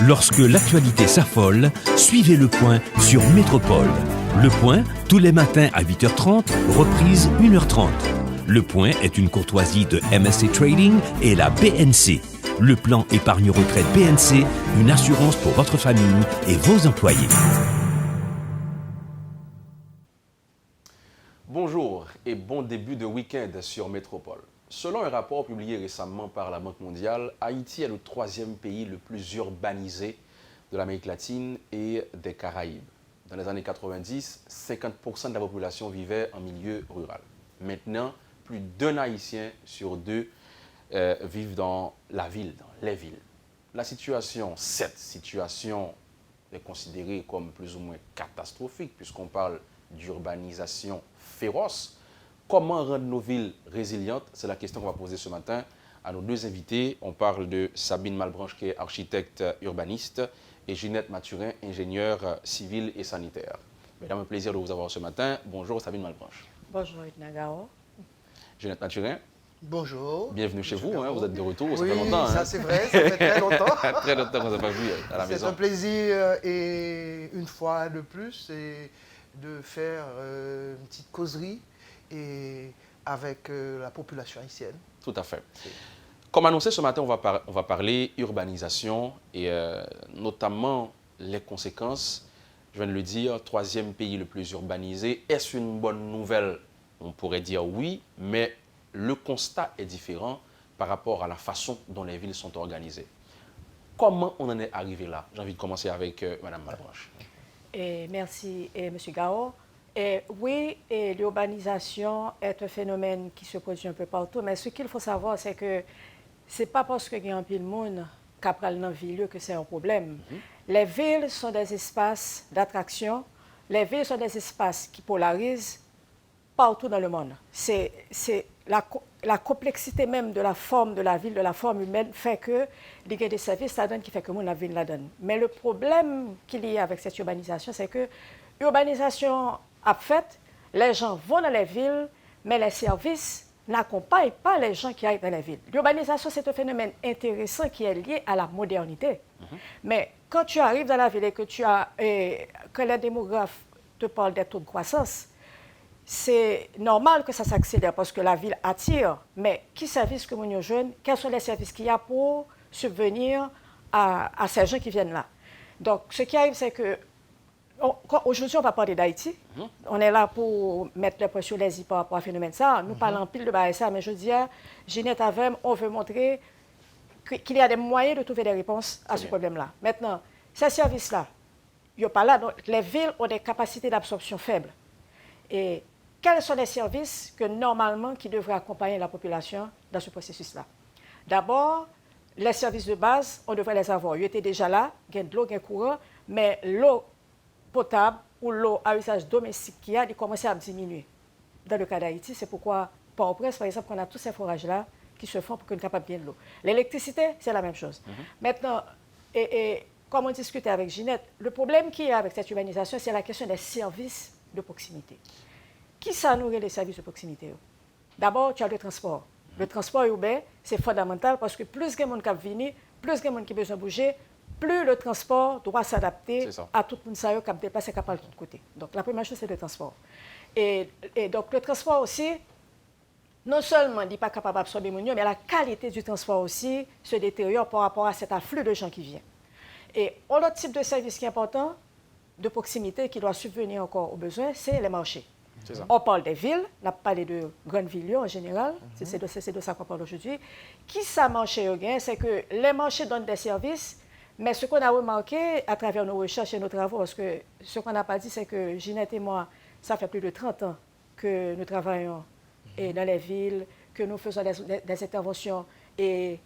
Lorsque l'actualité s'affole, suivez Le Point sur Métropole. Le Point, tous les matins à 8h30, reprise 1h30. Le Point est une courtoisie de MSC Trading et la BNC. Le plan épargne retraite BNC, une assurance pour votre famille et vos employés. Bonjour et bon début de week-end sur Métropole. Selon un rapport publié récemment par la Banque mondiale, Haïti est le 3e pays le plus urbanisé de l'Amérique latine et des Caraïbes. Dans les années 90, 50% de la population vivait en milieu rural. Maintenant, plus d'un Haïtien sur deux vivent dans la ville, dans les villes. Cette situation est considérée comme plus ou moins catastrophique puisqu'on parle d'urbanisation féroce. Comment rendre nos villes résilientes? C'est la question qu'on va poser ce matin à nos deux invités. On parle de Sabine Malbranche, qui est architecte urbaniste, et Ginette Mathurin, ingénieure civile et sanitaire. Mesdames, un plaisir de vous avoir ce matin. Bonjour Sabine Malbranche. Bonjour Nagao. Ginette Mathurin. Bonjour. Bienvenue chez vous, vous êtes de retour, ça fait longtemps. Ça c'est vrai, ça fait très longtemps. Très longtemps qu'on ne s'est pas vu à la maison. C'est un plaisir et une fois de plus de faire une petite causerie et avec la population haïtienne. Tout à fait. Comme annoncé ce matin, on va parler urbanisation et notamment les conséquences. Je viens de le dire, 3e pays le plus urbanisé. Est-ce une bonne nouvelle? On pourrait dire oui, mais le constat est différent par rapport à la façon dont les villes sont organisées. Comment on en est arrivé là? J'ai envie de commencer avec Mme Malbranche. Merci, M. Gao. Oui, l'urbanisation est un phénomène qui se produit un peu partout, mais ce qu'il faut savoir, c'est que ce n'est pas parce qu'il y a un peu de monde qu'après dans la ville que c'est un problème. Les villes sont des espaces d'attraction, les villes sont des espaces qui polarisent partout dans le monde. C'est la complexité même de la forme de la ville, de la forme humaine, fait que il y a des services ça donne qui fait que la ville la donne. Mais le problème qu'il y a avec cette urbanisation, c'est que l'urbanisation a fait, les gens vont dans les villes, mais les services n'accompagnent pas les gens qui arrivent dans les villes. L'urbanisation, c'est un phénomène intéressant qui est lié à la modernité. Mais quand tu arrives dans la ville et que que les démographes te parlent des taux de croissance, c'est normal que ça s'accélère parce que la ville attire. Mais qui service que nous jeunes? Quels sont les services qu'il y a pour subvenir à ces gens qui viennent là? Donc, ce qui arrive, c'est que aujourd'hui, on va parler d'Haïti. On est là pour mettre le point sur les îles par rapport à phénomène ça. Nous parlons pile de ça, mais je dis à Ginette Avem, on veut montrer qu'il y a des moyens de trouver des réponses à ce problème-là. Maintenant, ces services-là, il n'y a pas là. Donc, les villes ont des capacités d'absorption faibles. Et quels sont les services que normalement qui devraient accompagner la population dans ce processus-là? D'abord, les services de base, on devrait les avoir. Ils étaient déjà là, il y a de l'eau, il y a courant, mais l'eau potable ou l'eau à usage domestique qu'il y a, il commence à diminuer. Dans le cas d'Haïti, c'est pourquoi, Port-au-Prince, par exemple, on a tous ces forages-là qui se font pour qu'on soit capable de bien de l'eau. L'électricité, c'est la même chose. Maintenant, comme on discutait avec Ginette, le problème qu'il y a avec cette urbanisation, c'est la question des services de proximité. Qui ça nourrit les services de proximité? D'abord, tu as le transport. Le transport urbain, c'est fondamental parce que plus il y a de monde qui vient, plus il y a de monde qui a besoin de bouger, plus le transport doit s'adapter à tout le monde qui a déplacé de tous côtés. Donc, la première chose, c'est le transport. Et donc, le transport aussi, non seulement il n'est pas capable d'absorber mon mais la qualité du transport aussi se détériore par rapport à cet afflux de gens qui viennent. Et un autre type de service qui est important, de proximité, qui doit subvenir encore aux besoins, c'est les marchés. On parle des villes, on a parlé de grandes villes en général, c'est de ça qu'on parle aujourd'hui. Qui ça marché au gain, c'est que les marchés donnent des services, mais ce qu'on a remarqué à travers nos recherches et nos travaux, parce que ce qu'on n'a pas dit, c'est que Ginette et moi, ça fait plus de 30 ans que nous travaillons dans les villes, que nous faisons des interventions et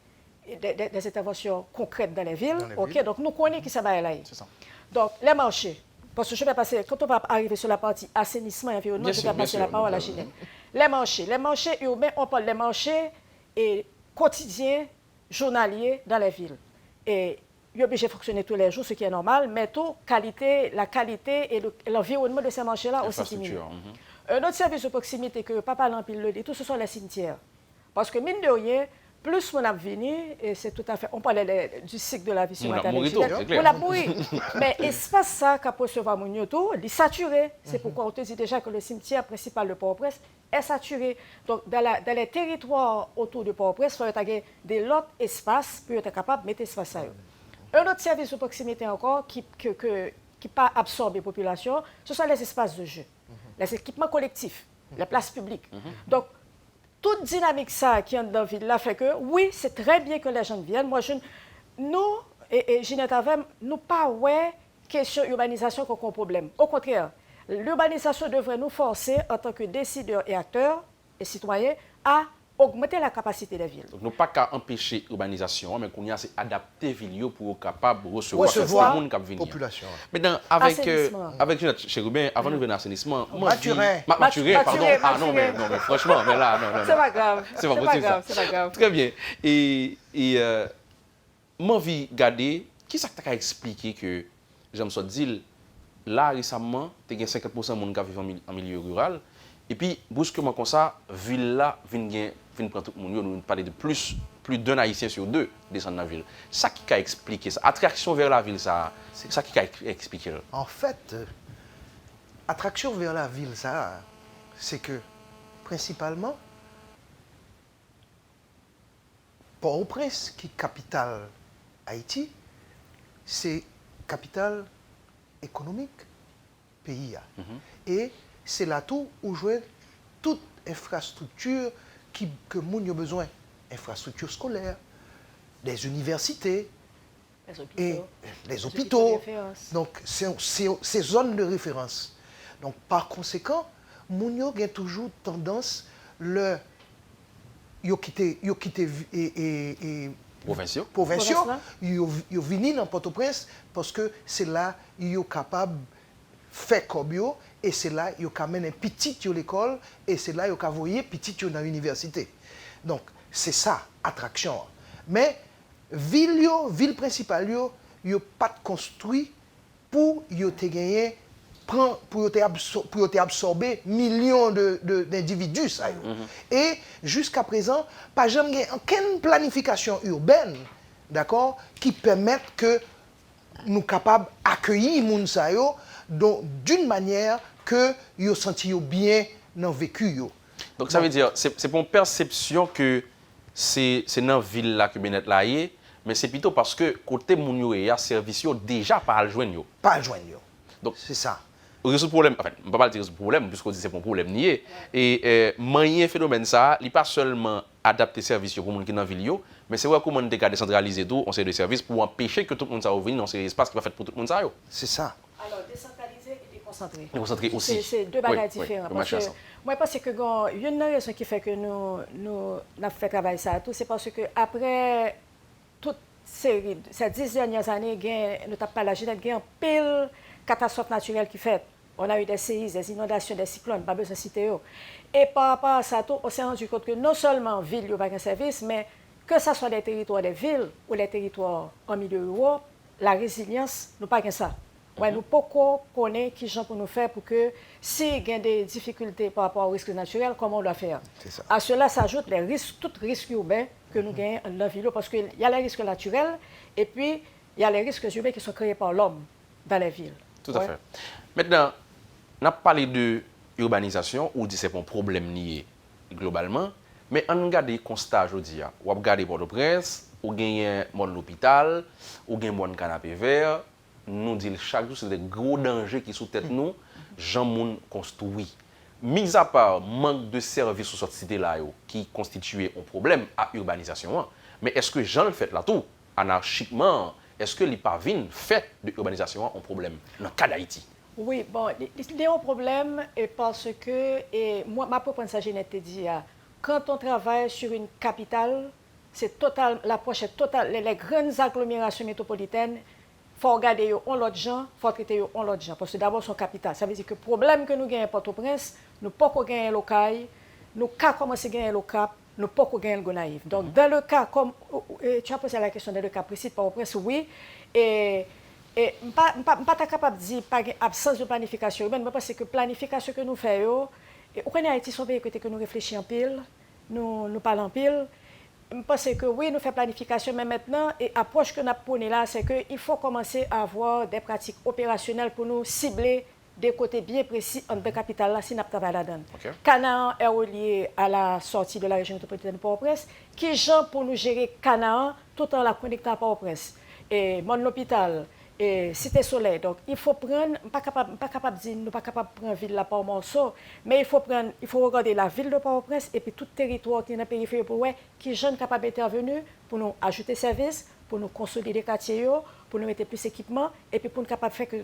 des interventions concrètes dans les villes. Donc nous connaissons qui ça va aller. Donc les marchés. Parce que je vais passer, quand on va arriver sur la partie assainissement et environnement, je vais passer la parole à Ginette. Les marchés urbains, on parle des marchés quotidiens, journaliers dans les villes. Et ils sont obligés de fonctionner tous les jours, ce qui est normal, mais tout, la qualité et l'environnement de ces marchés-là aussi diminue. Un autre service de proximité que papa l'empile le dit, tout ce sont les cimetières. Parce que mine de rien, plus on a venu, et c'est tout à fait, on parlait du cycle de la vie sur On a Internet. mouru tôt, c'est clair. On a mouru. Mais l'espace ça qu'a recevoir Mounioto, il est saturé. C'est pourquoi on te dit déjà que le cimetière principal de Port-au-Prince est saturé. Donc, dans les territoires autour de Port-au-Prince, il faut avoir des autres espaces pour être capable de mettre espace ça. Un autre service de proximité encore qui pas absorbe les populations, ce sont les espaces de jeu, les équipements collectifs, les places publiques. Donc, toute dynamique ça qui est dans la ville là fait que, oui, c'est très bien que les gens viennent. Moi, nous, et Ginette Avem, nous pas ouais question urbanisation qu'on a un problème. Au contraire, l'urbanisation devrait nous forcer, en tant que décideurs et acteurs et citoyens, à augmenter la capacité des villes. Donc, nous pas qu'à empêcher l'urbanisation, mais qu'on y a c'est adapter villes pour être capable de recevoir tout le monde qui vient. Population. Maintenant, avec Assainissement. Chérubin, avant de venir à l'assainissement, Maturin. Maturin, pardon. Ah non, mais franchement, mais là, non. C'est pas grave. C'est pas possible, ça. C'est pas grave. Très bien. Et moi, vie garder, qui ça t'a expliqué que, j'aime ça dire, là, récemment, tu as 50% de monde qui vivent en milieu rural, et puis, brusquement comme ça, ville là, vient prendre tout le monde, nous parler de plus d'un Haïtien sur deux descendre dans la ville. Ça qui a expliqué ça. Attraction vers la ville, ça, c'est ça qui a expliqué. En fait, attraction vers la ville, ça, c'est que, principalement, Port-au-Prince, qui est capitale Haïti, c'est capitale économique pays. Et c'est là tout où jouer toute infrastructure que nous avons besoin. Infrastructure scolaire, des universités, et les hôpitaux. Donc, c'est zone de référence. Donc, par conséquent, nous avons toujours tendance yo quitté provinciaux, yo vini dans Port-au-Prince parce que c'est là yo capable faire comme yo et c'est là yo ka mène petit yo l'école et c'est là yo ka voyer petit yo dans l'université. Donc c'est ça attraction. Mais ville principale yo pas construit pour yo te gagner pour absorber millions d'individus. Ça. Et jusqu'à présent, pas jamais aucune planification urbaine, d'accord, qui permette que nous capables d'accueillir les gens d'une manière que nous senti bien dans le vécu. Donc ça veut dire, c'est pour une perception que c'est dans la ville là que bien là est, mais c'est plutôt parce que côté moun yo service déjà pas le joindre. Pas le joindre. Donc c'est ça. Résoudre le problème, enfin, on ne peut pas dire résoudre le problème, puisqu'on dit que c'est pas un problème nié. Et manier phénomène ça, il n'est pas seulement adapter services pour les gens qui sont dans la ville, mais c'est vrai comment on décentraliser tout, on sait des services pour empêcher que tout le monde soit venu dans ces espaces qui va faire pour tout le monde. C'est ça. Alors, décentraliser et déconcentrer. Déconcentrer aussi. C'est deux bagages différents. Oui, parce que, moi, je pense que il y a une raison qui fait que nous avons fait travailler ça tout, c'est parce que après toute ces 10 dernières années, nous n'avons pas la jeunesse, il y a un pile catastrophe naturelle qui fait. On a eu des séismes, des inondations, des cyclones, pas besoin de citer. Et par rapport à ça, on s'est rendu compte que non seulement ville, il n'y a pas de service, mais que ce soit les territoires des villes ou les territoires en milieu rural, la résilience, nous pas que ça. Ouais, nous pouvons connaître qui gens pour nous faire pour que s'il y a des difficultés par rapport aux risques naturels, comment on doit faire. Ça. À cela s'ajoutent les risques, tous les risques urbains que nous gagnons dans la ville, parce qu'il y a les risques naturels et puis il y a les risques urbains qui sont créés par l'homme dans les villes. Tout à fait. Maintenant, on a parlé de urbanisation, ou dit c'est un problème lié globalement, mais on regarde les constats aujourd'hui. On regarde Port-au-Prince, on gagne l'hôpital, on gagne canapé vert, nous disons chaque jour c'est des gros dangers qui sont sous tête nous, gens moun construit. Mis à part manque de services sur cette cité-là qui constituait un problème à l'urbanisation, mais est-ce que gens le fait là tout, anarchiquement, est-ce que les pavines fait de l'urbanisation un problème dans le cas d'Haïti? Oui, bon, il y a un problème parce que, moi, ma propre Ginette dit, quand on travaille sur une capitale, c'est total, l'approche est totale. Les grandes agglomérations métropolitaines, il faut regarder l'autre gens, il faut traiter l'autre gens, parce que d'abord, c'est une capitale. Ça veut dire que le problème que nous gagnons à Port-au-Prince, nous ne pouvons pas gagner le Locaï, nous pouvons commencer à gagner le Cap, nous ne pouvons pas gagner le Gonaïve. Donc, dans le cas, comme tu as posé la question, dans le cas précis de Port-au-Prince, oui, et je ne suis pas capable de dire qu'il y a absence de planification urbaine, mais parce que la planification que nous faisons, au Haïti, c'est un pays que nous réfléchissons en pile, nous parlons en pile, je pense que oui, nous faisons planification, mais maintenant, l'approche que nous prenons là, c'est qu'il faut commencer à avoir des pratiques opérationnelles pour nous cibler des côtés bien précis en de capitale là, si nous travaillons là-dedans. Okay. Canaan est relié à la sortie de la région métropolitaine de Port-au-Prince. Qui gens pour nous gérer Canaan tout en la connectant à Port-au-Prince? Et mon hôpital, et Cité Soleil. Donc, il faut prendre, pas capable de dire, nous pas capable de prendre ville là par morceau, mais il faut regarder la ville de Port-au-Prince et puis tout territoire qui est dans la périphérie pour voir qui jeunes capables d'intervenir pour nous ajouter services, pour nous consolider les quartiers, pour nous mettre plus d'équipements et puis pour nous capable de faire que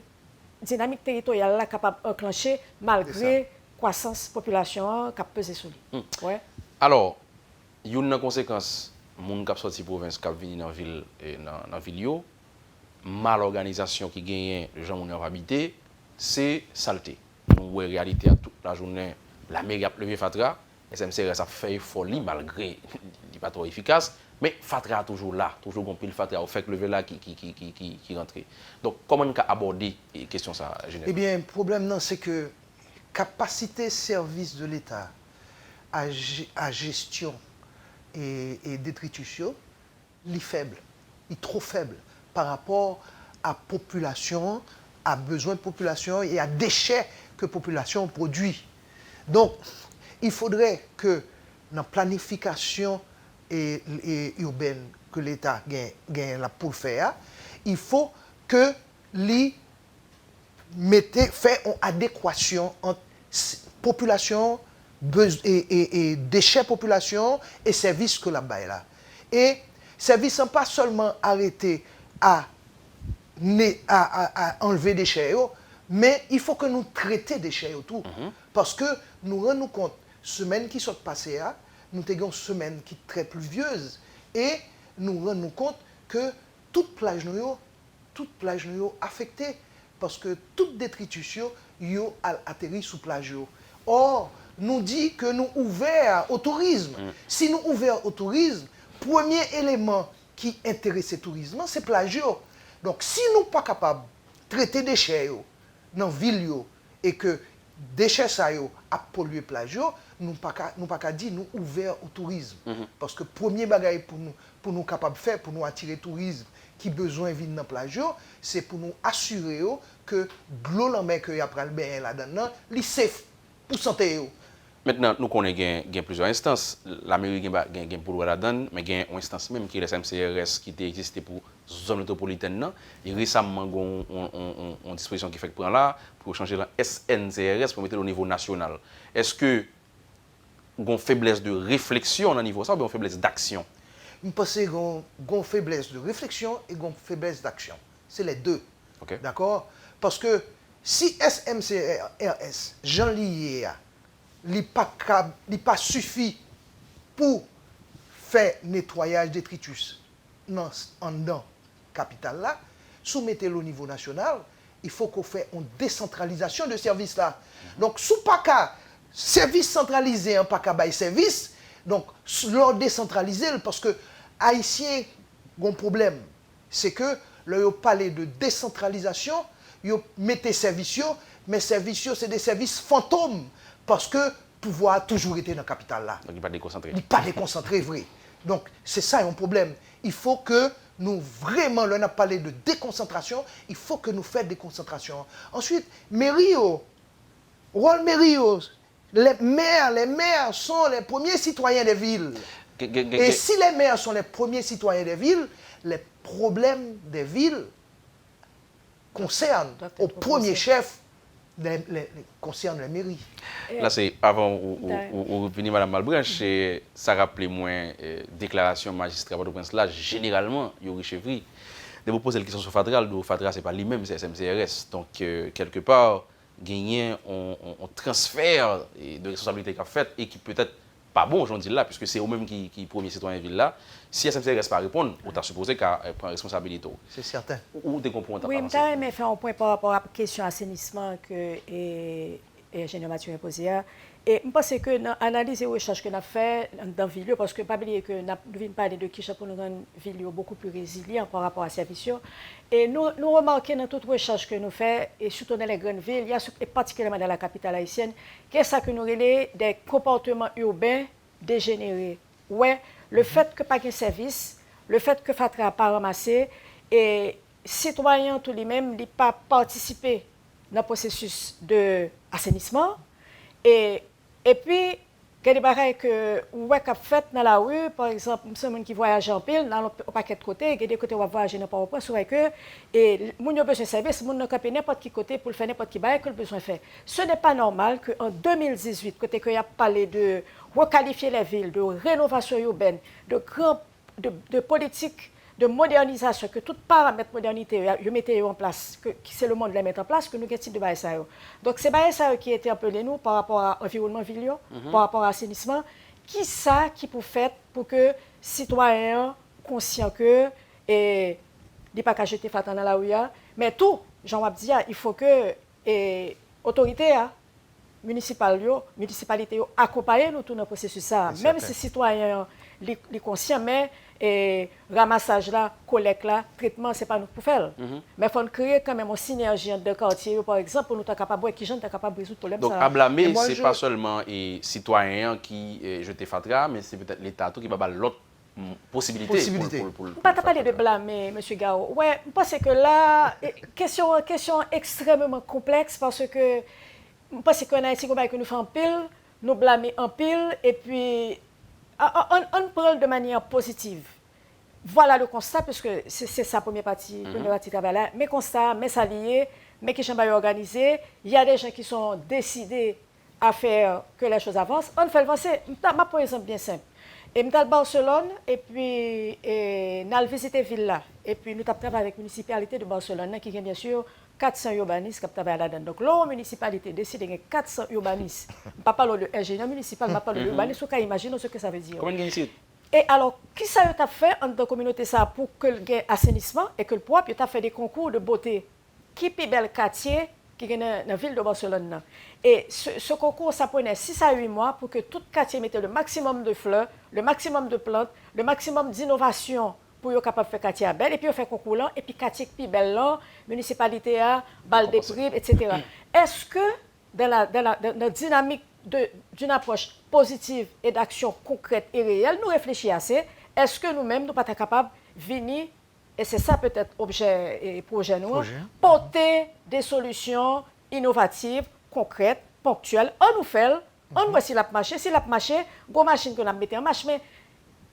dynamique territoriale là capable d'enclencher malgré croissance population qui a pesé sur lui. Ouais. Alors, il y a une conséquence, les gens qui sorti de province qui viennent dans la ville, mal organisation qui gagne les gens qui ont habité, c'est saleté. Nous voyons réalité à toute la journée, la mairie a levé Fatra, SMCRS a fait folie malgré il pas trop efficace, mais Fatra est toujours là, toujours compris le Fatra, au fait que levé là qui rentre. Donc comment on a abordé la question ça général? Eh bien, le problème c'est que capacité service de l'État à gestion et détritus, il est faible, il est trop faible par rapport à population, à besoin de population et à déchets que la population produit. Donc, il faudrait que dans la planification urbaine que l'État gagne là pour faire, il faut que l'État fait une adéquation entre population et déchets population et services que la baille là. Et services sont pas seulement arrêtés à enlever des déchets, mais il faut que nous traitions des déchets autour. Parce que nous rendons compte, semaine qui sont passées, nous avons une semaine qui est très pluvieuse. Et nous rendons compte que toute plage nous affectée. Parce que toute détritus atterri sous plage. Or, nous dit que nous ouverts au tourisme. Si nous ouverts au tourisme, premier élément qui intéresse le tourisme, c'est plage. Donc, si nous ne sommes pas capables de traiter des déchets dans la ville et que déchets ça a pollué plage, nous ne pas qu'à dire nous ouverts au tourisme. Parce que premier bagage pour nous capables de faire, pour nous attirer le tourisme qui besoin de venir dans la plage, c'est pour nous assurer que l'eau en mer que y a pris bien là-dedans, est safe pour santé. Maintenant, nous connaissons plusieurs instances. La mairie a pour là-dedans, mais il y a une instance même qui est la SMCRS qui existe pour la zone métropolitaine. Et récemment, il y a une disposition qui fait prendre là pour changer la SNCRS pour mettre au niveau national. Est-ce que il y a une faiblesse de réflexion au niveau ça ou une faiblesse d'action? Je pense qu'il y a une faiblesse de réflexion et une faiblesse d'action. C'est les deux. Okay. D'accord? Parce que si SMCRS, Jean lié, il pas suffit pour faire nettoyage détritus en dedans capitale là, soumettez-le au niveau national, il faut qu'on fasse une décentralisation de services là. Donc, sous pas qu'à service centralisé, pas qu'à bail service, donc leur décentraliser parce que Haïtiens ont un problème, c'est que leur parler de décentralisation, ils mettent services, mais services c'est des services fantômes parce que le pouvoir a toujours été dans la capitale là. Donc il n'est pas déconcentré. Il n'est pas déconcentré, vrai. Donc c'est ça un problème. Il faut que nous vraiment, là on a parlé de déconcentration, il faut que nous fassions déconcentration. Ensuite, mairie, rôle mairie, les maires sont les premiers citoyens des villes. Et si les maires sont les premiers citoyens des villes, les problèmes des villes concernent au premier chef concerne les mairies. Là, c'est avant où venir Mme Malbranche, ça rappelait moins déclaration magistrat de Prince là, généralement, il y aurait chevri. De vous poser la question sur Fatra, le Fatra, ce n'est pas lui-même, c'est SMCRS. Donc, quelque part, gagner un transfert de responsabilité qu'a fait et qui peut-être pas bon aujourd'hui là, puisque c'est eux-mêmes qui premier citoyen de ville là. Si SMCRS pas répondre, on t'a supposé qu'elle prend responsabilité. C'est certain. Ou des composants. Oui, je vais faire un point par rapport à la question assainissement que l'ingénieur Mathieu a posée. Et je pense que l'analyse et la recherche que nous avons fait dans la ville, parce que pas oublier que nous devons parler de qui pour nous rendre la ville beaucoup plus résiliente par rapport à ces services. Et nous remarquons dans toute recherche que nous faisons, et surtout dans les grandes villes, et particulièrement dans la capitale haïtienne, qu'est-ce que nous relèvons des comportements urbains dégénérés. Ouais, le fait que pas de service, le fait que Fatra n'a pas ramassé, et citoyens tout les mêmes n'ont pas participé dans le processus d'assainissement. Et puis, il y a des bagages que ouais qu'a fait dans la rue, par exemple, ceux qui voyagent en pile dans le paquet de côté, il y a des côtés où on voyager dans le point sur que et moun a besoin de service, moun n'a camper n'importe qui côté pour le faire n'importe qui bail que le besoin fait. Ce n'est pas normal que en 2018 côté que y a parlé de requalifier les villes, de rénovation urbaine, de politique de modernisation, que tout paramètre modernité, je mettais en place, que c'est le monde les mettre en place, que nous avons de bail. Donc, c'est bail qui a été appelé nous par rapport à l'environnement ville, par rapport à l'assainissement. Qui ça qui peut faire pour que citoyens conscients que et ne pas jeter fatan dans la rue, mais tout, Jean-Wab dit, il faut que autorité municipalité accompagne nous tout dans le processus ça, même si citoyens les conscients, mais et ramassage là, collecte là, traitement, c'est pas nous pour faire. Mais il faut créer quand même une synergie entre deux quartiers, par exemple, pour nous être capable de résoudre le problème. Donc, à blâmer, ce n'est pas seulement les citoyens qui jetent Fatra, mais c'est peut-être l'État qui va avoir l'autre possibilité. On ne peut pas parler de blâmer, M. Gao. Oui, je pense que là, question extrêmement complexe parce que je pense qu'on a ici que nous faisons en pile, nous blâmer en pile, et puis on prend de manière positive. Voilà le constat, parce que c'est sa première partie de travail là. Mes constats, mes alliés, mes qui sont organisés, il y a des gens qui sont décidés à faire que les choses avancent. On fait avancer. Ma pour exemple bien simple. Et nous allons à Barcelone, et puis nous allons visiter la ville là. Et puis nous travaillons avec la municipalité de Barcelone, qui est bien sûr 400 urbanistes qui travaillent là-dedans. Donc, la municipalité décide de 400 urbanistes. Je ne parle pas de l'ingénieur municipal, je parle de l'urbaniste, vous imaginez ce que ça veut dire. Combien de Et alors, qui ça a fait en tant que communauté ça pour que le assainissement et que le propre, il a fait des concours de beauté. Qui est le plus bel quartier qui est dans la ville de Barcelone. Et ce concours, ça prenait 6 à 8 mois pour que tout quartier mette le maximum de fleurs, le maximum de plantes, le maximum d'innovation pour être capable de faire quartier belle. Et puis, on fait concours là, et puis quartier plus belle là, municipalité à, balle des prix, etc. Est-ce que dans la dynamique d'une approche positive et d'action concrète et réelle, nous réfléchissons assez, est-ce que nous-mêmes, nous ne sommes pas capables de venir, et c'est ça peut-être objet et projet nous, porter des solutions innovatives, concrètes, ponctuelles, on nous fait, on voit si la marché, go machine que nous mettons en marche, mais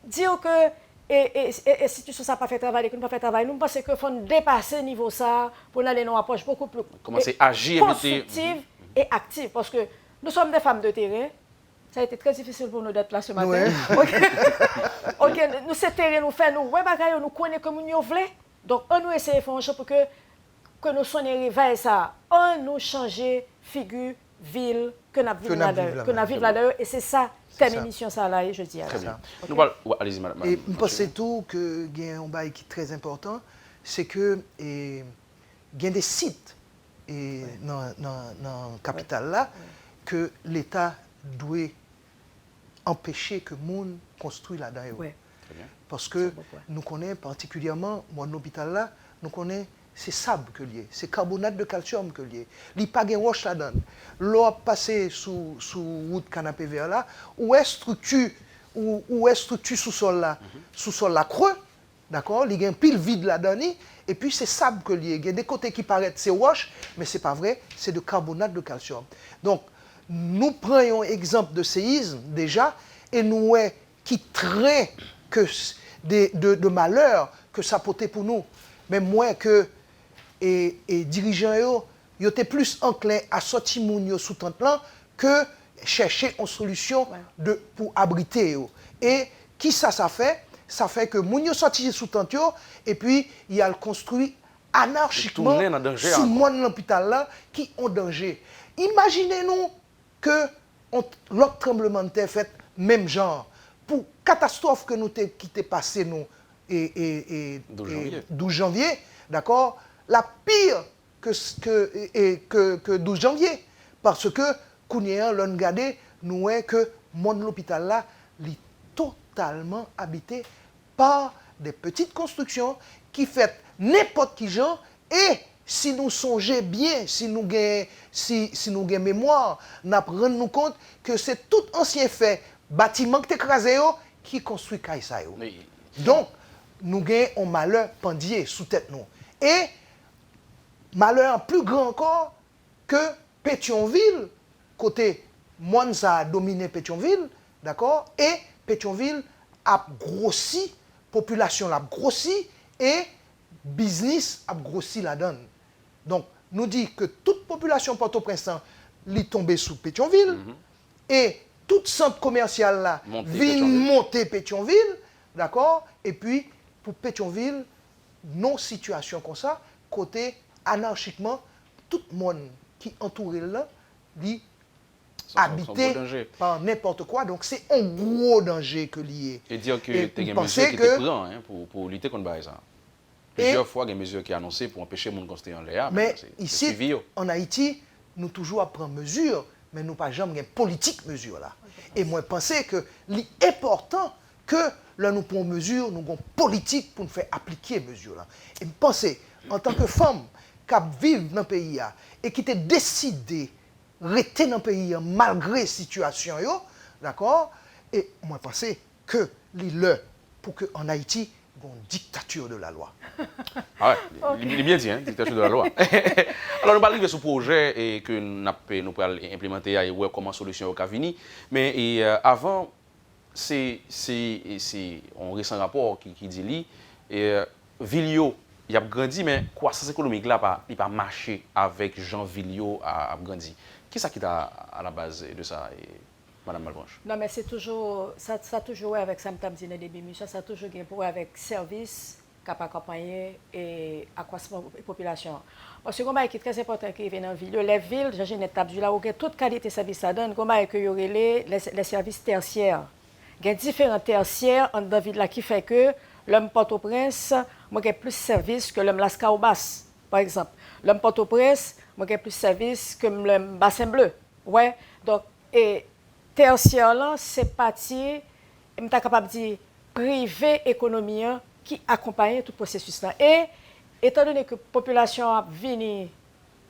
dire que et si tu ne sais pas faire travail, que nous ne pas faire travail, nous pensons qu'il faut dépasser ce niveau ça pour aller dans une approche beaucoup plus constructive et active, parce que nous sommes des femmes de terrain. Ça a été très difficile pour nous d'être là ce matin. Ouais. Okay, nous, c'est terrain, nous faisons, nous connaissons comme nous voulons. Donc, on nous essaie de faire un chose pour que nous soyons réveillés ça. On nous changer figure, ville, que nous vivons là-dedans. Et c'est ça, thème émission ça là, je dis. Très bien. Allez-y, madame. Et je pense tout que il y a un bail qui est très important, c'est que il y a des sites dans la capitale là que l'État doit empêcher que les gens construisent là-dedans. Ouais. Parce que nous connaissons particulièrement, mon hôpital là, nous connaissons c'est sable que lié, c'est carbonate de calcium que lié. Il n'y a pas de roche là-dedans. L'eau passé sous route canapé vert là, où est structure sous-sol là, sous-sol là creux, d'accord? Il y a un pile vide là-dedans, et puis c'est sable que lié. Il y a des côtés qui paraissent c'est roche, mais c'est pas vrai, c'est de carbonate de calcium. Donc nous prenons exemple de séisme déjà, et nous voyons qui traîne que de malheur que ça portait pour nous. Mais moi que et dirigeants ils étaient plus enclins à sortir moun sous tente là que chercher une solution pour abriter et qui ça fait que moun yo sorti sous tente et puis il a le construit anarchiquement sous monde l'hôpital là qui ont danger. Imaginez-nous que l'autre tremblement de terre fait même genre pour catastrophe que nous qui t'est passé nous et 12 janvier, d'accord, la pire que 12 janvier, parce que Kounéan, l'on regardé, nous voyons que l'hôpital là est totalement habité par des petites constructions qui font n'importe qui genre, et si nous songeons bien, si nous avons mémoire, nous rendons compte que c'est tout ancien fait, bâtiment qui est écrasé, qui construit Kaisa. Oui. Donc, nous avons un malheur pendier sous tête nous. Et malheur plus grand encore que Pétionville, côté Monza a dominé Pétionville, d'accord? Et Pétionville a grossi, population a grossi et business a grossi la donne. Donc, nous dit que toute population Port-au-Prince est tombée sous Pétionville et tout centre commercial là vient monter Pétionville, d'accord? Et puis, pour Pétionville, non situation comme ça, côté anarchiquement, tout le monde qui entoure là, dit habité par n'importe quoi. Donc, c'est un gros danger que lié. Et dire que tu as des mesures qui étaient prudentes pour lutter contre ça. Plusieurs fois, il y a des mesures qui sont annoncées pour empêcher les gens de construire en l'air. Mais ici, en Haïti, nous toujours prenons mesure, mais nous pas jamais une politique mesure là. Et moi, je pense que l'important que là, nous prenons mesure, nous avons une politique pour nous faire appliquer mesure là. Et je pense, en tant que femme qui vit dans le pays et qui a décidé de rester dans le pays malgré la situation, d'accord? Et moi, je pense que l'île pour qu'en Haïti, il y ait une dictature de la loi. Ah ouais, il est bien dit, hein, dictature de la loi. Alors, nous allons arriver sur ce projet et que nous allons implémenter et voir comment solution au Cavini. Mais avant, on récent rapport qui dit que Vilio, il a grandi, mais la croissance économique là, il n'a pas marché avec Jean Vilio a grandi. Qu'est-ce qui est à la base de ça, Madame Malbranche? Non, mais c'est toujours, ça a toujours avec ça, ça a toujours pour avec service, cap accompagné et accroissement de la population. Parce que comme qui est très important qui vient dans la ville, les villes, j'ai une étape là où toute qualité de service ça donne, comme il y aurait les services tertiaires. Il y a différents tertiaires dans la ville là qui fait que l'homme Port-au-Prince, moi j'ai plus de services que l'homme Las Caobas, par exemple. L'homme Port-au-Prince, moi j'ai plus de services que l'homme Bassin Bleu. Ouais. Donc et tertiaire là, c'est parti, je suis capable de dire privé économie qui accompagne tout le processus là. Et étant donné que la population a venu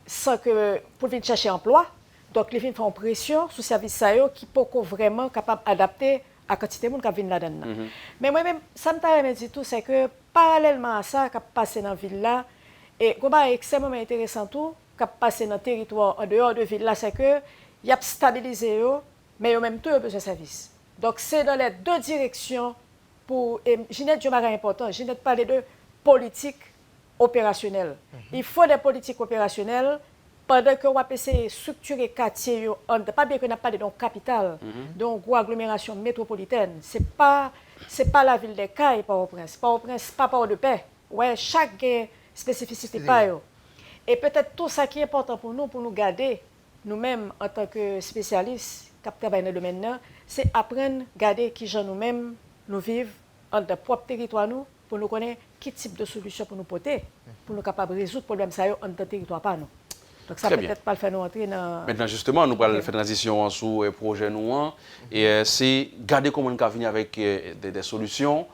sans que pour venir chercher emploi, donc les filles font pression sur le service qui peut vraiment capable d'adapter à la quantité de monde qui vient là-dedans. Mais moi-même, ça me dit tout, c'est que parallèlement à ça, qui a passé dans la ville là, et ce qui est extrêmement intéressant tout, qui a passé dans le territoire en dehors de la ville là, c'est que il y a stabilisé, mais il y a même tout besoin de service. Donc c'est dans les deux directions pour. Ginette Diomara est important. Ginette parle de politique opérationnelle. Il faut des politiques opérationnelles pendant que on va essayer de structurer quartier, pas bien qu'on n'a pas de capitale, donc une agglomération métropolitaine. C'est pas la ville des Cailles, Port-au-Prince. Port-au-Prince, pas Port-de-Paix. Ouais, chaque spécificité pas. Et peut-être tout ça qui est important pour nous garder, nous-mêmes en tant que spécialistes, qui travaillent dans le domaine, c'est apprendre à garder qui gens nous-mêmes nous vivons dans notre propre territoire nous, pour nous connaître quel type de solution pour nous porter, pour nous capables de résoudre le problème ça dans notre territoire pas nous. Donc ça peut-être pas le faire nous entrer dans. Maintenant justement, nous allons faire transition sur le projet nous et c'est garder comment on venir avec des solutions.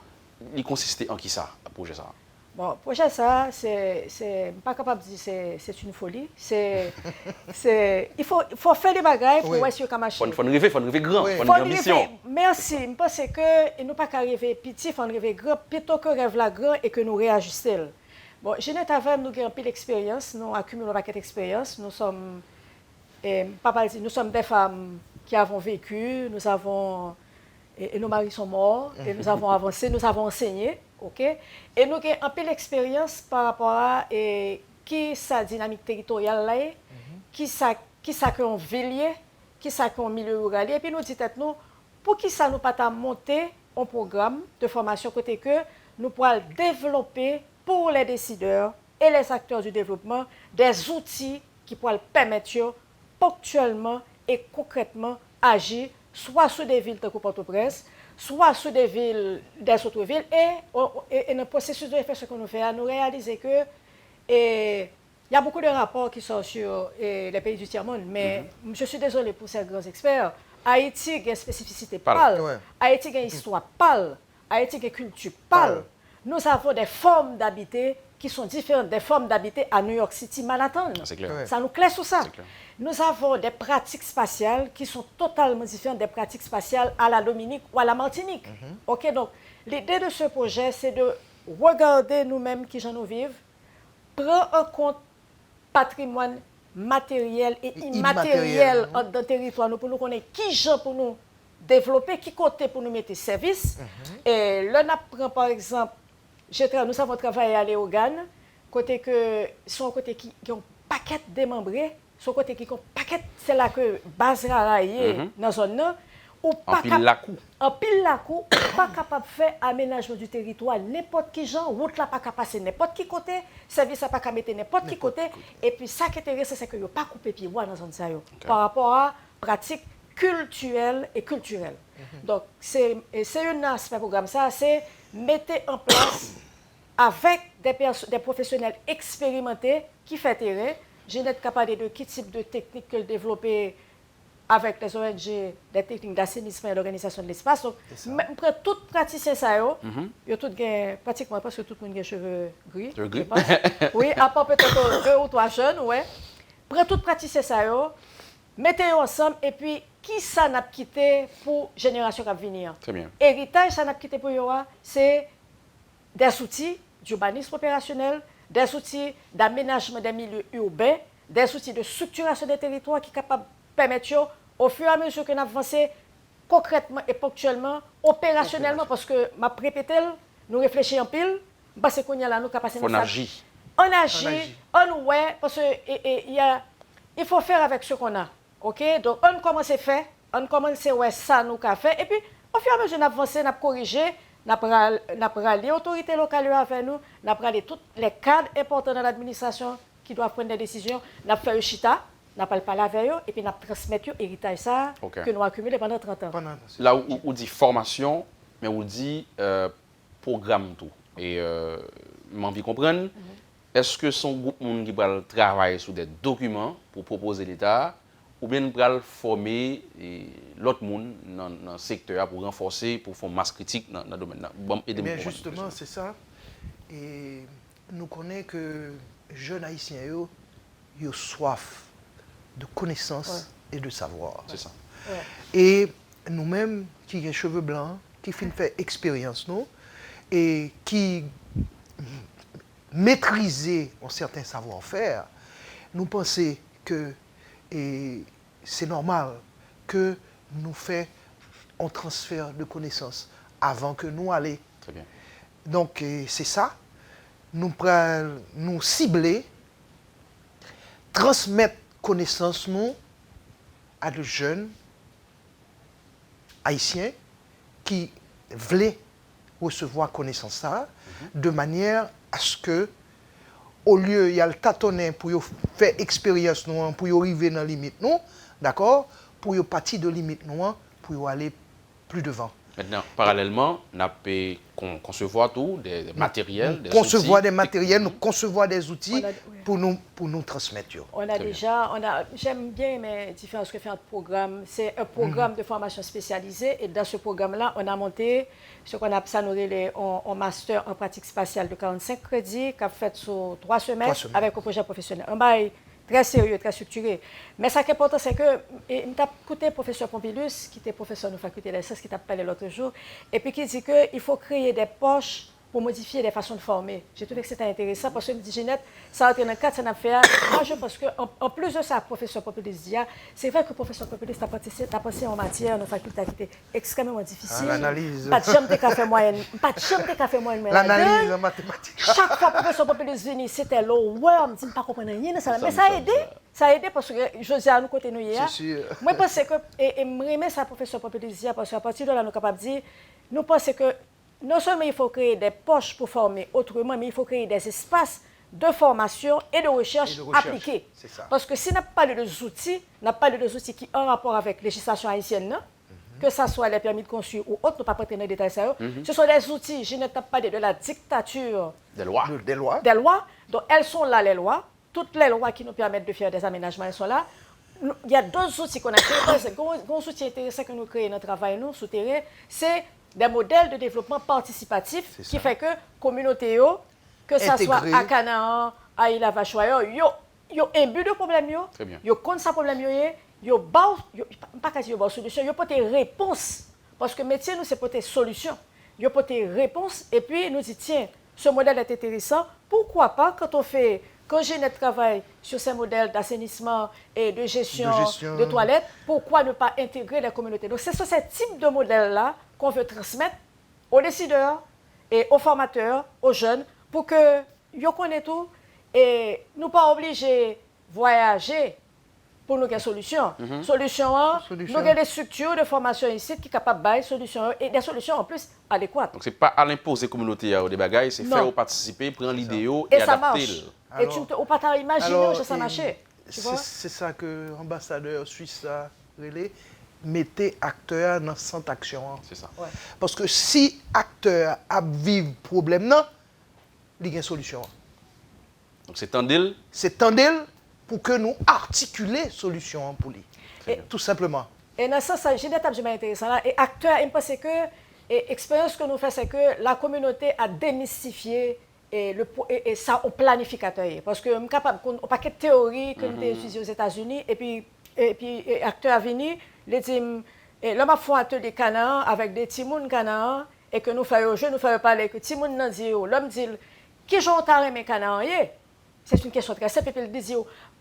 Il consiste en qui ça, le projet ça? Bon, le projet ça, c'est pas capable de dire c'est une folie. Il faut faire des bagages pour voir si on peut marcher. Il faut rêver grand, il faut une ambition. Merci. Je pense que nous ne pouvons pas rêver petit, il faut rêver grand, plutôt que rêve la grand et que nous réajustions. Bon, Ginette avant, nous avons pile d'expérience, nous accumulons un paquet d'expérience. Nous sommes des femmes qui avons vécu, et nos maris sont morts, et nous avons avancé, nous avons enseigné. Okay? Et nous avons un peu d'expérience par rapport à qui sa dynamique territoriale là, qui sa qu'on ville, qui sa qu'on milieu rural. Et puis nous disons pour qui ça nous pas monter un programme de formation côté que nous pourrons développer pour les décideurs et les acteurs du développement des outils qui pourront permettre ponctuellement et concrètement agir soit sur des villes comme Port-au-Prince, soit sur des villes, des autres villes, et dans le processus de réflexion que nous faisons, nous réalisons que il y a beaucoup de rapports qui sont sur les pays du tiers-monde, mais je suis désolée pour ces grands experts. Haïti a une spécificité pâle, Haïti a une histoire pâle, Haïti a une culture pâle. Nous avons des formes d'habiter qui sont différentes des formes d'habiter à New York City, Manhattan. C'est clair. Ouais. Ça nous claire sur ça. Clair. Nous avons des pratiques spatiales qui sont totalement différentes des pratiques spatiales à la Dominique ou à la Martinique. OK, donc l'idée de ce projet, c'est de regarder nous-mêmes qui j'en nous vivent, prendre en compte patrimoine matériel et immatériel dans le territoire nous, pour nous connaître qui gens pour nous développer, qui côté pour nous mettre service. Et là, on prend par exemple, nous avons travaillé à Léogane, côté que sont côté qui ont paquet démembrés, son côté qui ont paquet, c'est là que base raillée dans la zone là, ou pas En pile la coup. en pile la coup, pas capable de faire aménagement du territoire, n'importe qui genre, route là pas capable passer n'importe qui côté, service là pas capable mettre n'importe qui côté, et puis ça qui est intéressant, c'est que yo pas couper pied dans zone ça yo, par rapport à pratiques culturelles et culturelles. Donc c'est un aspect programme ça, c'est mettre en place avec des professionnels expérimentés qui fait terrain. J'ai n'être capable de quel type de techniques que développer avec les ONG, des techniques d'assainissement et d'organisation de l'espace. Donc, je prends tout praticien ça, yo tout gain pratiquement parce que tout le monde a les cheveux gris. Gris. Je pense. Oui, à part peut-être 2 ou 3 jeunes, ouais. Prends tout praticien ça, mettez-les ensemble et puis qui ça n'a quitté pour génération qui va venir. Très bien. Héritage, ça n'a quitté pour yo, c'est des outils d'urbanisme opérationnel, des outils d'aménagement des milieux urbains, des outils de structuration des territoires qui sont capables de permettre, au fur et à mesure que nous avançons concrètement et ponctuellement, opérationnellement, parce que, ma répété, nous réfléchissons en pile, parce qu'on y a là, nous capables On agit. On agit, on ouais, parce que il faut faire avec ce qu'on a. OK? Donc, on commence à faire, on commence à ouais, ça nous qu'a fait, et puis, au fur et à mesure, nous avançons, nous corriger. Nous avons les autorités locales avec nous, nous avons tous les cadres importants dans l'administration qui doivent prendre des décisions. Nous avons fait un chita, nous avons parlé avec eux et puis nous avons transmis l'héritage ça que nous avons accumulé pendant 30 ans. Là où on dit formation, mais on dit programme tout. Et j'ai envie de comprendre, est-ce que son groupe qui va travailler sur des documents pour proposer l'État ou bien nous allons former l'autre monde dans le secteur pour renforcer, pour faire masse critique dans le domaine. Bien justement, c'est ça. Et nous connaissons que les jeunes Haïtiens ont soif de connaissances et de savoir. C'est ça. Ouais. Et nous-mêmes, qui avons les cheveux blancs, qui finissent faire expérience, nous, et qui maîtriser un certain savoir-faire, nous pensons que c'est normal que nous fassions un transfert de connaissances avant que nous allions. Très bien. Donc, c'est ça. Nous cibler, transmettre connaissances nous à de jeunes haïtiens qui voulaient recevoir connaissance ça, de manière à ce que, au lieu il y a le tâtonner pour faire expérience nous, pour arriver dans la limite nous, d'accord, pour partir de limite nous, pour aller plus devant. Maintenant, parallèlement, on peut concevoir tout, des matériels, des concevoir outils. des matériels, nous concevoir des outils pour nous transmettre. On a déjà, j'aime bien mes différents programmes. C'est un programme de formation spécialisée et dans ce programme-là, on a monté ce qu'on a appelé un master en pratique spatiale de 45 crédits qui a fait sur 3 semaines avec un projet professionnel. Un bail très sérieux, très structuré. Mais ce qui est important, c'est que, je t'ai écouté le professeur Pompilus, qui était professeur de la faculté des sciences, qui t'a parlé l'autre jour, et puis qui dit qu'il faut créer des poches pour modifier les façons de former. J'ai trouvé que c'était intéressant parce que, je me dis, Ginette, ça a été dans le cadre de cette affaire. Moi, je pense qu'en plus de ça, le professeur Pompilus dit, c'est vrai que le professeur Pompilus a passé en matière, nos facultés qui étaient extrêmement difficiles. L'analyse. Pas de chambre de café moyenne. Pas de chambre de café moyenne. L'analyse en mathématiques. Chaque fois que le professeur Pompilus venu, c'était l'eau. Ouais, on me dit, pas comprendre rien. Mais ça a aidé. Ça a aidé parce que José à nous côté nous hier. C'est sûr. Moi, je pense que, et je remets ça, professeur Pompilus hier, parce qu'à partir de là, nous sommes capables de dire, nous pensons que non seulement il faut créer des poches pour former autrement, mais il faut créer des espaces de formation et de recherche, appliqués. Parce que si on n'a pas des outils, qui ont un rapport avec la législation haïtienne, que ce soit les permis de construire ou autres, nous ne pas prendre dans les détails, ce sont des outils, je ne t'ai pas de la dictature Des lois. Des lois. Des lois. Donc elles sont là, les lois. Toutes les lois qui nous permettent de faire des aménagements, elles sont là. Il y a d'autres outils qu'on a créés. Un outil intéressant que nous créons dans le travail, nous, sous terrain, c'est des modèles de développement participatif qui fait que la communauté que ça soit à Canaan, à Île-à-Vachoua, yo imbu de problème yo. Très bien. Yo connaît ça problème yo ba pas quasi yo ba solution, yo porter réponse parce que métier nous c'est porter solution. Yo porter réponse et puis nous dit tiens, ce modèle est intéressant, pourquoi pas quand Jeannette travaille sur ces modèles d'assainissement et de gestion de toilettes, pourquoi ne pas intégrer les communautés? Donc c'est sur ce type de modèle-là qu'on veut transmettre aux décideurs et aux formateurs, aux jeunes, pour que yo connaissent tout et nous pas obligés de voyager pour nous avoir solution. Solution, nous avons des structures de formation ici qui sont capables de faire des solutions et des solutions en plus adéquates. Donc ce n'est pas à l'imposer communauté des bagages, c'est faire participer, prendre l'idée et ça adapter. Et tu ne peux pas imaginer que ça marche. C'est ça que l'ambassadeur suisse a relé. Mettez acteurs dans centre action. C'est ça. Ouais. Parce que si acteur a vivre problème, il y a une solution. Donc c'est tandil. C'est tandil pour que nous articuler solution pour lui. Tout simplement. Et dans ce sens, j'ai des étapes intéressantes là. Et acteur, il me pense que l'expérience que nous faisons, c'est que la communauté a démystifié et ça au planificateur. Parce que nous sommes capables, on a pas de théorie que nous avons utilisée aux États-Unis et puis acteur a venu, il dit l'homme a fait un atelier Canaan avec des timouns Canaan et que nous faisons jeu, nous faisons parler que timouns nan dit l'homme dit qui j'ont taré Canaan. C'est une question très simple et puis il dit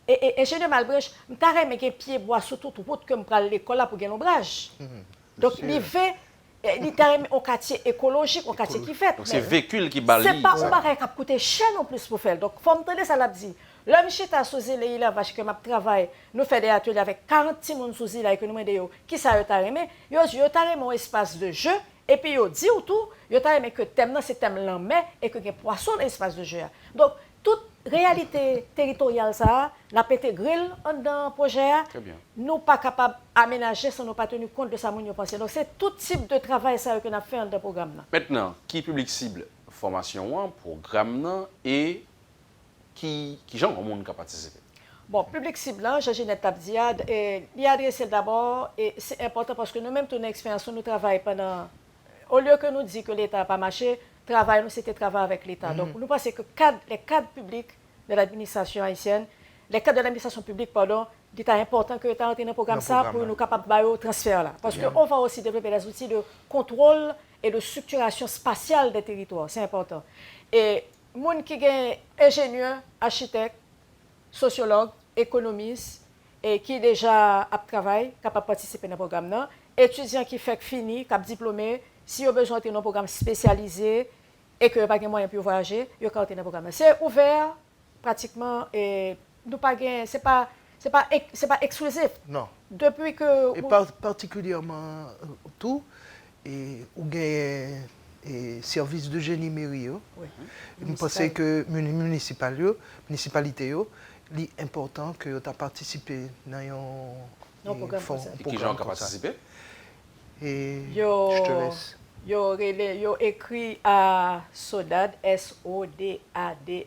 et ingénieur Malbrèche, je taré mes pieds bois surtout pour que me prendre l'école là pour gagner l'ombrage. Donc il fait il taré un quartier écologique, un quartier qui fait. Donc c'est véhicule qui balaye. C'est pas un bagage qui coûte cher non plus pour faire. Donc faut me tenir ça l'a dit. L'homme chita sous île là vache que m'a travail, nous fait des ateliers avec 40 personnes sous île que nous demandons qui ça yo taré mais yo taré mon espace de jeu et puis yo dit tout, yo taré que thème c'est thème l'emmè et que gen poisson dans espace de jeu. Donc toute réalité territoriale ça, la pété grill dans projet, nous pas capable aménager sans nous pas tenir compte de ça moun yo penser. Donc c'est tout type de travail ça que n'a fait dans programme là. Maintenant, qui public cible formation programme et qui gens au monde qui participer? Bon, public cible, Jeannette Tabdia, il a adressé d'abord, et c'est important parce que nous-mêmes, toute expérience, nous travaillons pendant. Au lieu que nous disions que l'État n'a pas marché, travail, nous, c'était travailler avec l'État. Donc, nous pensons que les cadres publics de l'administration haïtienne, les cadres de l'administration publique, pardon, il est important que l'État ait un programme ça pour nous capables de faire transfert là. Parce qu'on va aussi développer des outils de contrôle et de structuration spatiale des territoires. C'est important. Et gens qui sont ingénieurs, architectes, sociologues, économistes, et qui déjà travaillent, capables de participer dans le programme, étudiants qui font fini, qui sont diplômés, si ont besoin d'un programme spécialisé et que n'ont pas de moyens pour voyager, ils ont dans le programme. C'est ouvert pratiquement et nous pas c'est pas exclusif. Non. Depuis que et particulièrement tout et ou gain et service de génie mairie oui. Je pense que municipalité c'est important que tu as participé dans un programme qui ont participé et je te laisse. Yo écrit à Sodad SODADEMPS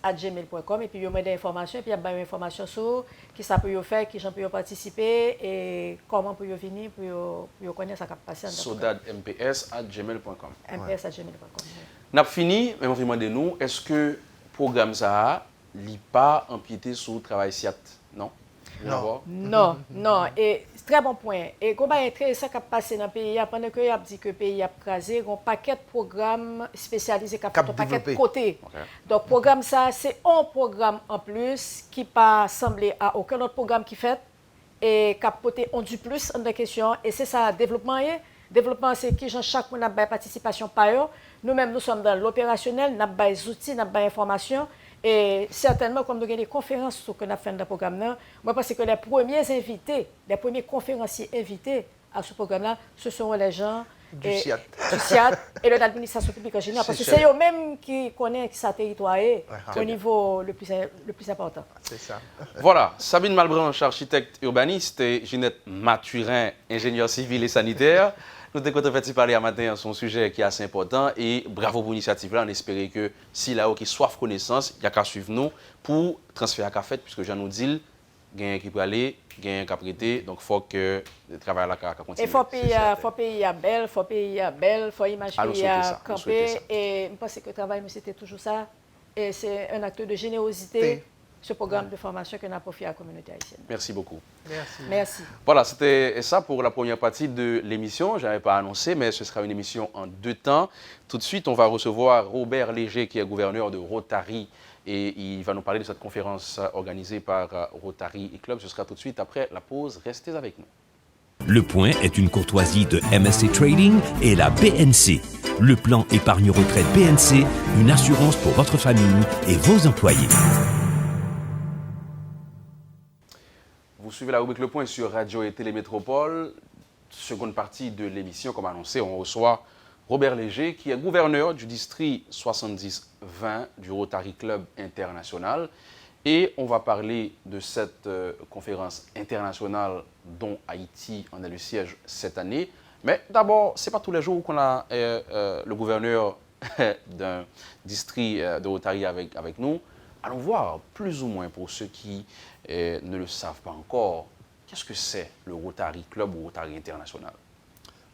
@gmail.com et puis yo met des informations et puis il y a des informations sur qui ça peut faire, qui gens peut participer et comment peut venir pour connaître ça capacité. sodadmps@gmail.com. mps@gmail.com. N'a fini, mais on va demander nous, est-ce que programme ça li pas empiété sur le travail SIAT, non? Non. Et très bon point. Et comment est intéressant qui a passé dans le pays, pendant que y a dit que le pays a crasé, un paquet de programmes spécialisés qui a fait un paquet de côté. Okay. Donc, programme ça, c'est un programme en plus qui pas semblé à aucun autre programme qui fait et qui a porté on du plus en question. Et c'est ça, développement. Développement, c'est qui chaque monde a une participation par eux. Nous-mêmes, nous sommes dans l'opérationnel, nous avons des outils, nous avons des informations. Et certainement, comme nous avons des conférences que nous avons fait dans le programme, moi, parce que les premiers invités, les premiers conférenciers invités à ce programme-là, ce sont les gens du SIAT et de l'administration publique en général. Parce que c'est eux-mêmes qui connaissent sa territoire au niveau le plus important. C'est ça. Voilà, Sabine Malbranche, architecte urbaniste, et Jeannette Mathurin, ingénieur civil et sanitaire. Nous avons fait parler à matin sur un sujet qui est assez important et bravo pour l'initiative là. On espère que si là qui soif connaissance, il y a qu'à suivre nous pour transférer à fait puisque Jean nous dit gain qui peut aller, gain qui a prêté, donc il faut que le travail là continue. Et faut payer à belle, faut payer à belle, faut imaginer à camper. Et je pense que le travail, c'était toujours ça. Et c'est un acte de générosité, ce programme de formation que nous avons fait à la communauté haïtienne. Merci beaucoup. Merci. Voilà, c'était ça pour la première partie de l'émission. Je n'avais pas annoncé, mais ce sera une émission en 2 temps. Tout de suite, on va recevoir Robert Léger, qui est gouverneur de Rotary. Et il va nous parler de cette conférence organisée par Rotary et Club. Ce sera tout de suite après la pause. Restez avec nous. Le Point est une courtoisie de MSC Trading et la BNC. Le plan épargne-retraite BNC, une assurance pour votre famille et vos employés. Vous suivez la rubrique Le Point sur Radio et Télémétropole. Seconde partie de l'émission, comme annoncé, on reçoit Robert Léger, qui est gouverneur du district 70-20 du Rotary Club International. Et on va parler de cette conférence internationale dont Haïti en est le siège cette année. Mais d'abord, ce n'est pas tous les jours qu'on a le gouverneur d'un district de Rotary avec nous. Allons voir plus ou moins pour ceux qui ne le savent pas encore, qu'est-ce que c'est le Rotary Club ou Rotary International?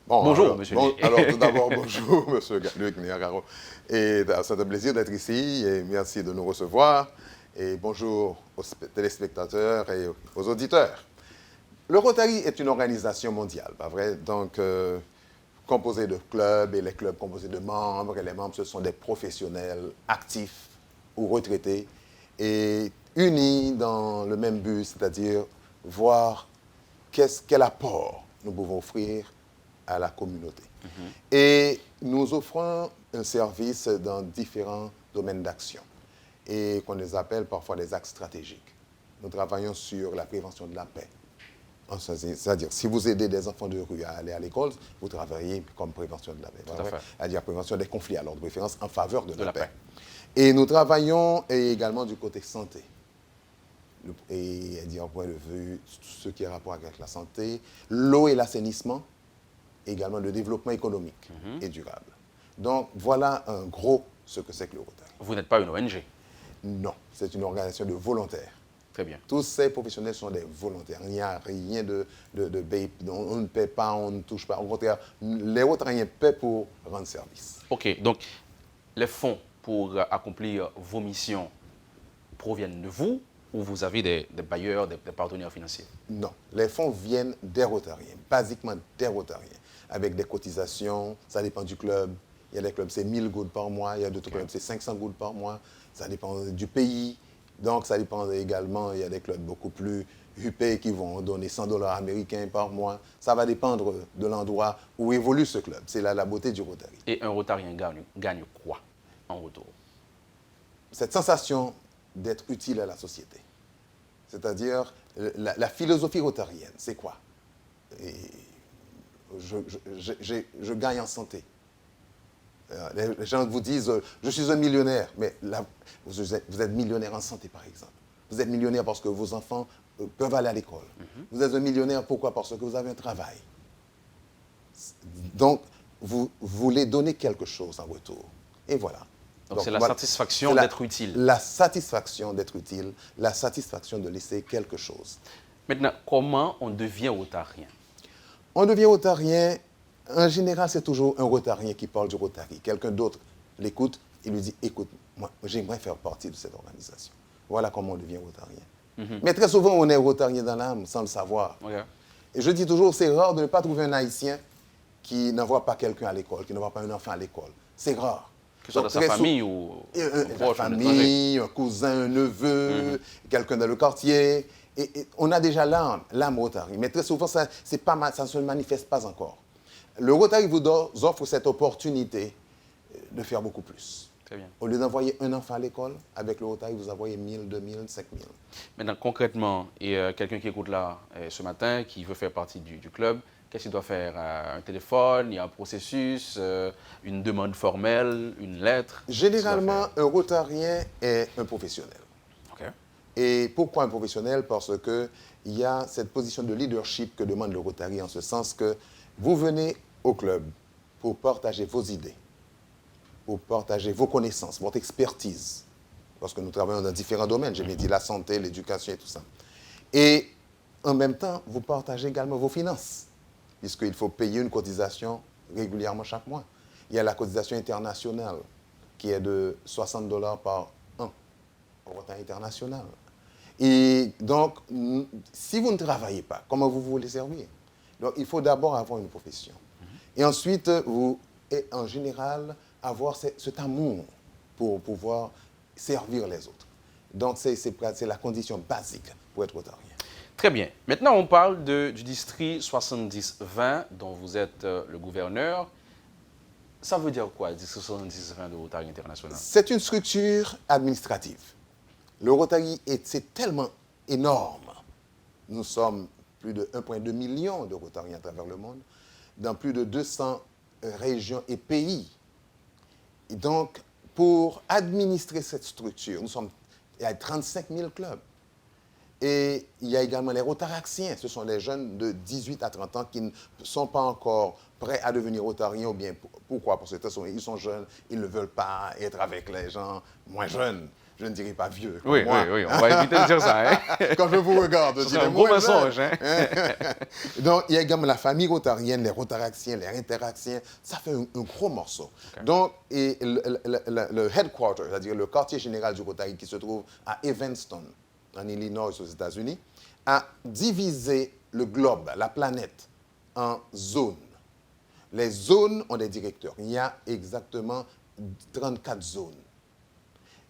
Bon, bonjour, alors, monsieur. Alors, tout d'abord, bonjour, monsieur Luc Niagaro. Et c'est un plaisir d'être ici et merci de nous recevoir. Et bonjour aux téléspectateurs et aux auditeurs. Le Rotary est une organisation mondiale, pas vrai? Donc, composée de clubs et les clubs composés de membres. Et les membres, ce sont des professionnels actifs ou retraités et unis dans le même but, c'est-à-dire voir quel apport nous pouvons offrir à la communauté. Et nous offrons un service dans différents domaines d'action et qu'on les appelle parfois des axes stratégiques. Nous travaillons sur la prévention de la paix. C'est-à-dire, si vous aidez des enfants de rue à aller à l'école, vous travaillez comme prévention de la paix. C'est-à-dire prévention des conflits à l'ordre de préférence en faveur de la paix. Et nous travaillons également du côté santé. Et d'un point de vue, ce qui est rapport avec la santé, l'eau et l'assainissement, également le développement économique et durable. Donc, voilà en gros ce que c'est que le Rotary. Vous n'êtes pas une ONG? Non, c'est une organisation de volontaires. Très bien. Tous ces professionnels sont des volontaires. Il n'y a rien on ne paie pas, on ne touche pas. Au contraire, les Rotariens paient pour rendre service. OK, donc les fonds pour accomplir vos missions proviennent de vous ou vous avez des bailleurs, des partenaires financiers? Non, les fonds viennent des Rotariens, basiquement des Rotariens, avec des cotisations, ça dépend du club. Il y a des clubs, c'est 1000 gouttes par mois, il y a d'autres clubs, c'est 500 gouttes par mois, ça dépend du pays. Donc, ça dépend également, il y a des clubs beaucoup plus huppés qui vont donner 100 $ américains par mois. Ça va dépendre de l'endroit où évolue ce club. C'est la beauté du Rotary. Et un Rotarien gagne quoi en retour? Cette sensation d'être utile à la société. C'est-à-dire, la philosophie rotarienne, c'est quoi? Et je gagne en santé. Les gens vous disent, je suis un millionnaire, mais là, vous êtes millionnaire en santé, par exemple. Vous êtes millionnaire parce que vos enfants peuvent aller à l'école. Vous êtes un millionnaire, pourquoi? Parce que vous avez un travail. Donc, vous voulez donner quelque chose en retour. Et voilà. Donc c'est la satisfaction d'être utile. La satisfaction d'être utile, la satisfaction de laisser quelque chose. Maintenant, comment on devient rotarien? On devient rotarien, en général, c'est toujours un rotarien qui parle du Rotary. Quelqu'un d'autre l'écoute et lui dit, écoute, moi, j'aimerais faire partie de cette organisation. Voilà comment on devient rotarien. Mais très souvent, on est rotarien dans l'âme sans le savoir. Okay. Et je dis toujours, c'est rare de ne pas trouver un Haïtien qui n'envoie pas quelqu'un à l'école, qui n'envoie pas un enfant à l'école. C'est rare. Que ce soit dans sa famille ou la famille, un cousin, un neveu, quelqu'un dans le quartier. Et on a déjà l'âme Rotary. Mais très souvent, ça ne se manifeste pas encore. Le Rotary vous offre cette opportunité de faire beaucoup plus. Très bien. Au lieu d'envoyer un enfant à l'école, avec le Rotary, vous envoyez 1000, 2000, 5000. Maintenant, concrètement, et quelqu'un qui écoute là ce matin, qui veut faire partie du club, qu'est-ce qu'il doit faire? Un téléphone, il y a un processus, une demande formelle, une lettre? Généralement, un Rotarien est un professionnel. Okay. Et pourquoi un professionnel? Parce qu'il y a cette position de leadership que demande le Rotary, en ce sens que vous venez au club pour partager vos idées, pour partager vos connaissances, votre expertise, parce que nous travaillons dans différents domaines, j'ai bien dit la santé, l'éducation et tout ça. Et en même temps, vous partagez également vos finances, puisqu'il faut payer une cotisation régulièrement chaque mois. Il y a la cotisation internationale qui est de $60 par an au Rotary international. Et donc, si vous ne travaillez pas, comment vous voulez servir? Donc, il faut d'abord avoir une profession. Et ensuite, et en général, avoir cet amour pour pouvoir servir les autres. Donc, c'est la condition basique pour être rotarien. Très bien. Maintenant, on parle du district 70-20 dont vous êtes le gouverneur. Ça veut dire quoi, le district 70-20 de Rotary International? C'est une structure administrative. Le Rotary, c'est tellement énorme. Nous sommes plus de 1,2 million de Rotariens à travers le monde, dans plus de 200 régions et pays. Et donc, pour administrer cette structure, il y a 35 000 clubs. Et il y a également les Rotaraxiens. Ce sont les jeunes de 18 à 30 ans qui ne sont pas encore prêts à devenir Rotariens. Ou bien, pourquoi? Parce qu'ils sont jeunes, ils ne veulent pas être avec les gens moins jeunes. Je ne dirais pas vieux. Oui, moi. oui, on va éviter de dire ça. Hein? Quand je vous regarde, c'est un gros mensonge. Hein? Donc, il y a également la famille rotarienne, les Rotaraxiens, les Interaxiens. Ça fait un gros morceau. Okay. Donc, et le headquarter, c'est-à-dire le quartier général du Rotary qui se trouve à Evanston, en Illinois, aux États-Unis, a divisé le globe, la planète, en zones. Les zones ont des directeurs. Il y a exactement 34 zones.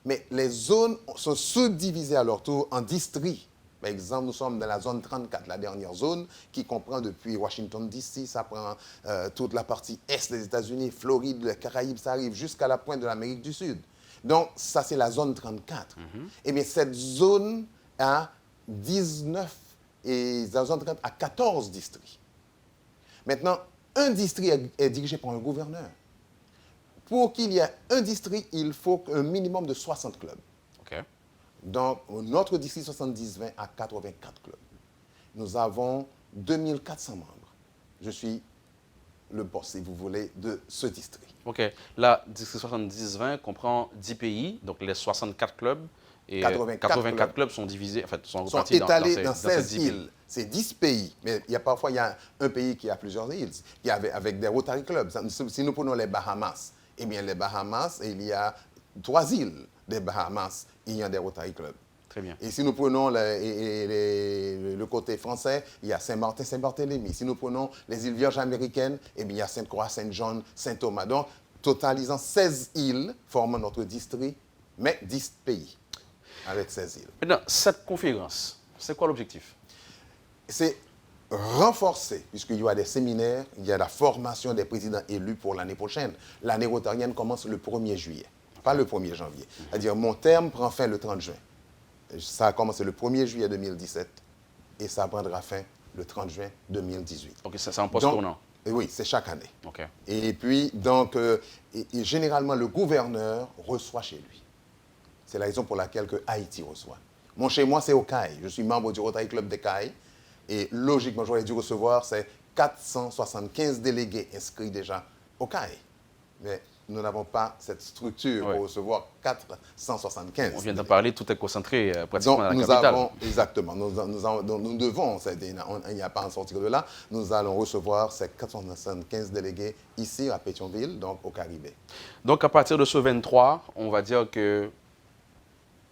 Mais les zones sont subdivisées à leur tour en districts. Par exemple, nous sommes dans la zone 34, la dernière zone, qui comprend depuis Washington, D.C., ça prend toute la partie est des États-Unis, Floride, les Caraïbes, ça arrive jusqu'à la pointe de l'Amérique du Sud. Donc, ça, c'est la zone 34. Eh bien, cette zone a 19 et la zone 30 a 14 districts. Maintenant, un district est dirigé par un gouverneur. Pour qu'il y ait un district, il faut un minimum de 60 clubs. Okay. Donc, notre district 70-20 a 84 clubs. Nous avons 2400 membres. Je suis le boss, si vous voulez, de ce district. OK. La district 70-20 comprend 10 pays, donc les 64 clubs. Et 84 clubs sont divisés, en fait, sont étalés dans 16 îles. C'est 10 pays, mais parfois il y a un pays qui a plusieurs îles, avec des Rotary Clubs. Si nous prenons les Bahamas, eh bien les Bahamas, il y a 3 îles des Bahamas, il y a des Rotary Clubs. Très bien. Et si nous prenons le côté français, il y a Saint-Martin, Saint-Barthélemy. Si nous prenons les îles Vierges américaines, eh bien il y a Sainte-Croix, Saint-John, Saint-Thomas. Donc, totalisant 16 îles formant notre district, mais 10 pays. Avec 16 îles. Maintenant, cette conférence, c'est quoi l'objectif? C'est renforcer, puisqu'il y a des séminaires, il y a la formation des présidents élus pour l'année prochaine. L'année rotarienne commence le 1er juillet, pas le 1er janvier. C'est-à-dire, mon terme prend fin le 30 juin. Ça a commencé le 1er juillet 2017 et ça prendra fin le 30 juin 2018. OK, c'est un poste tournant. Oui, c'est chaque année. OK. Et puis, donc, généralement, le gouverneur reçoit chez lui. C'est la raison pour laquelle que Haïti reçoit. Chez moi, c'est au CAI. Je suis membre du Rotary Club de CAI. Et logiquement, j'aurais dû recevoir ces 475 délégués inscrits déjà au CAI. Mais nous n'avons pas cette structure pour recevoir 475. On vient d'en parler, tout est concentré pratiquement dans la capitale. Exactement. Nous devons, il n'y a pas à en sortir de là, nous allons recevoir ces 475 délégués ici à Pétionville, donc au Caribé. Donc, à partir de ce 23, on va dire que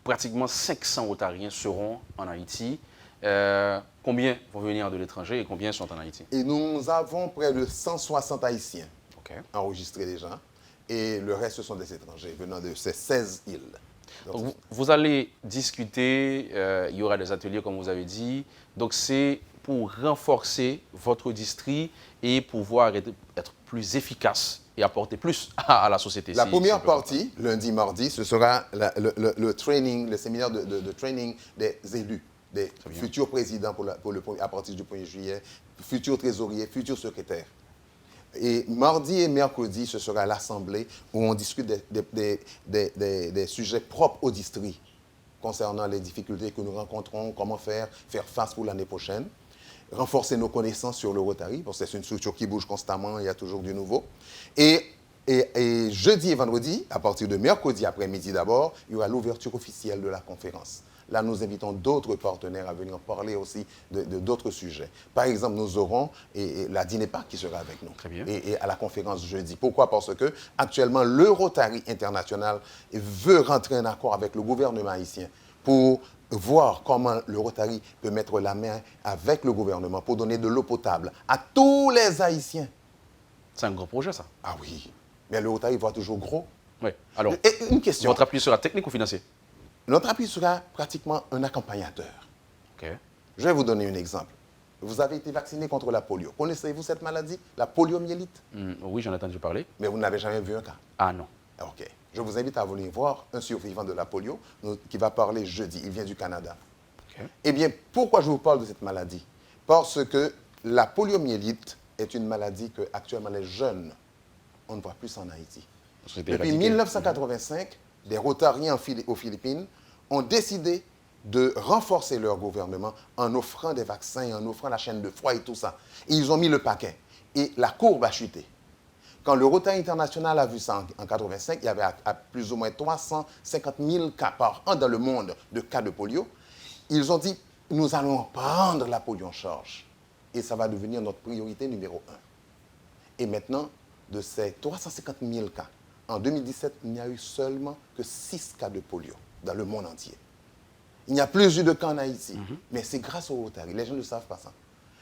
pratiquement 500 Rotariens seront en Haïti. Combien vont venir de l'étranger et combien sont en Haïti? Et nous avons près de 160 Haïtiens enregistrés déjà. Et le reste, ce sont des étrangers venant de ces 16 îles. Donc, vous allez discuter, il y aura des ateliers comme vous avez dit. Donc, c'est pour renforcer votre district et pouvoir être plus efficace et apporter plus à la société. La première partie, lundi, mardi, ce sera le training, le séminaire de training des élus, des futurs présidents à partir du 1er juillet, futurs trésoriers, futurs secrétaires. Et mardi et mercredi, ce sera l'assemblée où on discute des sujets propres au district concernant les difficultés que nous rencontrons, comment faire face pour l'année prochaine. Renforcer nos connaissances sur le Rotary, parce que c'est une structure qui bouge constamment, il y a toujours du nouveau. Et Et jeudi et vendredi, à partir de mercredi après-midi d'abord, il y aura l'ouverture officielle de la conférence. Là, nous invitons d'autres partenaires à venir parler aussi de d'autres sujets. Par exemple, nous aurons la DINEPA qui sera avec nous. Très bien. Et à la conférence jeudi. Pourquoi? Parce que actuellement, le Rotary International veut rentrer en accord avec le gouvernement haïtien pour voir comment le Rotary peut mettre la main avec le gouvernement pour donner de l'eau potable à tous les Haïtiens. C'est un gros projet, ça. Ah oui, mais le Rotary voit toujours gros. Oui. Alors, Et une question. votre appui sera technique ou financier? Notre appui sera pratiquement un accompagnateur. OK. Je vais vous donner un exemple. Vous avez été vacciné contre la polio. Connaissez-vous cette maladie, la poliomyélite? Oui, j'en ai entendu parler. Mais vous n'avez jamais vu un cas. Ah non. OK. Je vous invite à venir voir un survivant de la polio qui va parler jeudi. Il vient du Canada. OK. Eh bien, pourquoi je vous parle de cette maladie? Parce que la poliomyélite est une maladie que actuellement les jeunes, on ne voit plus en Haïti. C'était Depuis éradiqué. 1985, des Rotariens aux Philippines ont décidé de renforcer leur gouvernement en offrant des vaccins, en offrant la chaîne de froid et tout ça. Et ils ont mis le paquet. Et la courbe a chuté. Quand le Rotary International a vu ça en 1985, il y avait à plus ou moins 350 000 cas par an dans le monde de cas de polio. Ils ont dit, nous allons prendre la polio en charge. Et ça va devenir notre priorité numéro 1. Et maintenant, de ces 350 000 cas, en 2017, il n'y a eu seulement que 6 cas de polio dans le monde entier. Il n'y a plus eu de cas en Haïti. Mais c'est grâce au Rotary. Les gens ne savent pas ça.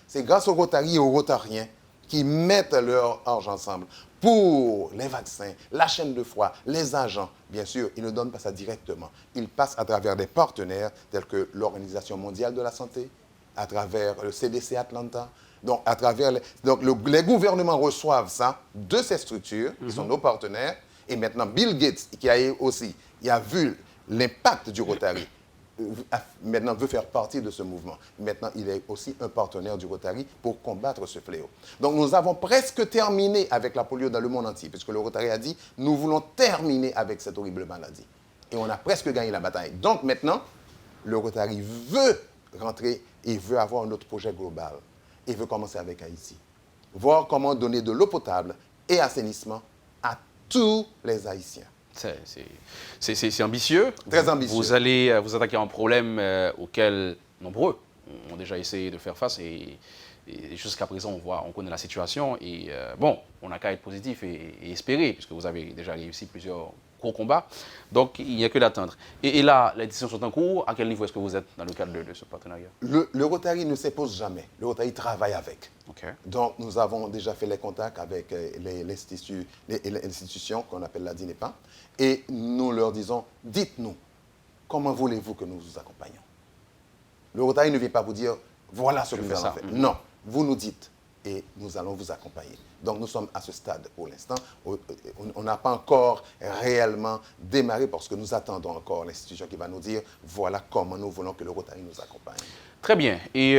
C'est grâce au Rotary et aux Rotariens qui mettent leur argent ensemble pour les vaccins, la chaîne de froid, les agents. Bien sûr, ils ne donnent pas ça directement. Ils passent à travers des partenaires tels que l'Organisation mondiale de la santé, à travers le CDC Atlanta. Donc, les gouvernements reçoivent ça de ces structures, qui sont nos partenaires. Et maintenant, Bill Gates, qui a vu l'impact du Rotary, maintenant veut faire partie de ce mouvement. Maintenant, il est aussi un partenaire du Rotary pour combattre ce fléau. Donc, nous avons presque terminé avec la polio dans le monde entier, puisque le Rotary a dit, nous voulons terminer avec cette horrible maladie. Et on a presque gagné la bataille. Donc, maintenant, le Rotary veut rentrer et veut avoir un autre projet global. Et veut commencer avec Haïti. Voir comment donner de l'eau potable et assainissement à tous les Haïtiens. C'est ambitieux. Très ambitieux. Vous allez vous attaquer à un problème auquel nombreux ont déjà essayé de faire face et jusqu'à présent, on connaît la situation et bon, on n'a qu'à être positif et espérer puisque vous avez déjà réussi plusieurs gros combats. Donc, il n'y a que d'attendre. Et là, les décisions sont en cours. À quel niveau est-ce que vous êtes dans le cadre de ce partenariat? Le Rotary ne s'impose jamais. Le Rotary travaille avec. OK. Donc, nous avons déjà fait les contacts avec l'institution qu'on appelle la DINEPA et nous leur disons, dites-nous, comment voulez-vous que nous vous accompagnions? Le Rotary ne vient pas vous dire, voilà ce que nous allons faire. Non, vous nous dites et nous allons vous accompagner. Donc, nous sommes à ce stade pour l'instant. On n'a pas encore réellement démarré parce que nous attendons encore l'institution qui va nous dire voilà comment nous voulons que le Rotary nous accompagne. Très bien. Et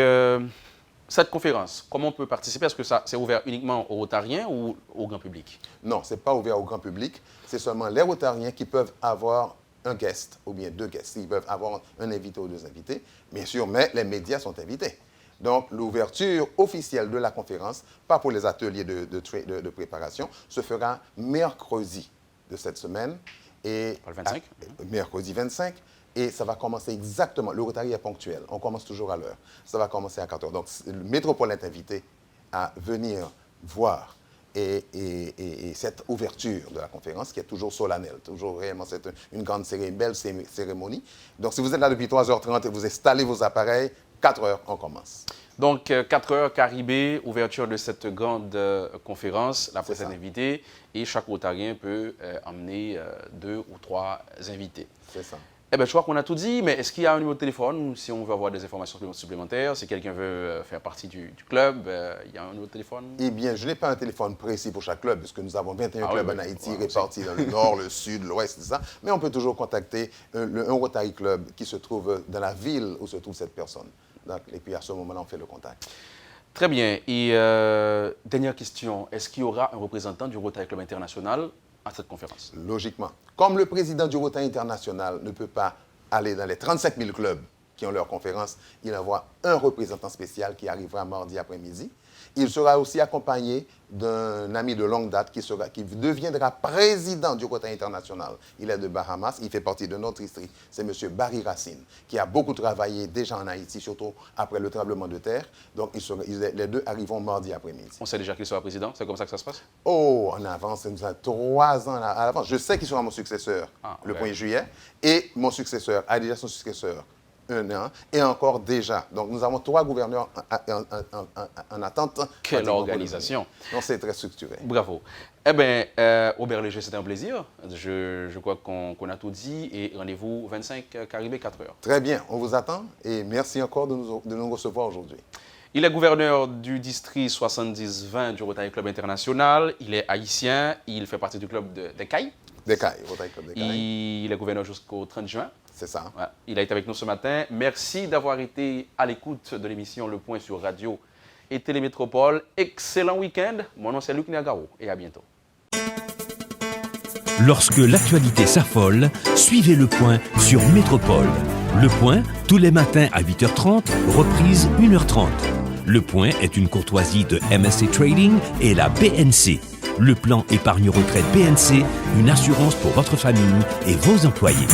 cette conférence, comment on peut participer? Est-ce que c'est ouvert uniquement aux Rotariens ou au grand public? Non, ce n'est pas ouvert au grand public. C'est seulement les Rotariens qui peuvent avoir un guest ou bien deux guests. Ils peuvent avoir un invité ou deux invités, bien sûr, mais les médias sont invités. Donc, l'ouverture officielle de la conférence, pas pour les ateliers de préparation, se fera mercredi de cette semaine. Et Le 25? Mercredi 25. Et ça va commencer exactement. Le Rotary est ponctuel. On commence toujours à l'heure. Ça va commencer à 14h. Donc, le métropole est invité à venir voir et cette ouverture de la conférence qui est toujours solennelle. Toujours réellement, c'est une grande belle cérémonie. Donc, si vous êtes là depuis 3h30 et vous installez vos appareils, 4h, on commence. Donc, 4h, Caribé, ouverture de cette grande conférence, la presse est invitée et chaque Rotarien peut emmener 2 ou 3 invités. C'est ça. Eh bien, je crois qu'on a tout dit, mais est-ce qu'il y a un numéro de téléphone si on veut avoir des informations supplémentaires, si quelqu'un veut faire partie du club, il y a un numéro de téléphone? Eh bien, je n'ai pas un téléphone précis pour chaque club, puisque nous avons 21 clubs en Haïti, répartis dans le nord, le sud, l'ouest, tout ça. Mais on peut toujours contacter un Rotary Club qui se trouve dans la ville où se trouve cette personne. Donc, et puis, à ce moment-là, on fait le contact. Très bien. Et dernière question, est-ce qu'il y aura un représentant du Rotary Club International à cette conférence? Logiquement. Comme le président du Rotary International ne peut pas aller dans les 35 000 clubs qui ont leur conférence, il envoie un représentant spécial qui arrivera mardi après-midi. Il sera aussi accompagné d'un ami de longue date qui deviendra président du Quota international. Il est de Bahamas, il fait partie de notre district. C'est M. Barry Racine, qui a beaucoup travaillé déjà en Haïti, surtout après le tremblement de terre. Donc, les deux arriveront mardi après-midi. On sait déjà qu'il sera président, c'est comme ça que ça se passe? Oh, en avance, nous avons 3 ans à l'avance. Je sais qu'il sera mon successeur le 1er juillet, et mon successeur a déjà son successeur 1 an, et encore déjà. Donc, nous avons 3 gouverneurs en attente. Quelle organisation! Donc, c'est très structuré. Bravo. Eh bien, Robert Léger, c'était un plaisir. Je crois qu'on a tout dit, et rendez-vous 25 Caribé, 4 heures. Très bien, on vous attend, et merci encore de nous recevoir aujourd'hui. Il est gouverneur du district 70-20 du Rotary Club International. Il est haïtien, il fait partie du club des Cailles. Des Cailles, Rotary Club des Cailles. Il est gouverneur jusqu'au 30 juin. C'est ça. Ouais. Il a été avec nous ce matin. Merci d'avoir été à l'écoute de l'émission Le Point sur Radio et Télémétropole. Excellent week-end. Mon nom c'est Luc Niagaro et à bientôt. Lorsque l'actualité s'affole, suivez Le Point sur Métropole. Le Point, tous les matins à 8h30, reprise 1h30. Le Point est une courtoisie de MSC Trading et la BNC. Le plan épargne retraite BNC, une assurance pour votre famille et vos employés.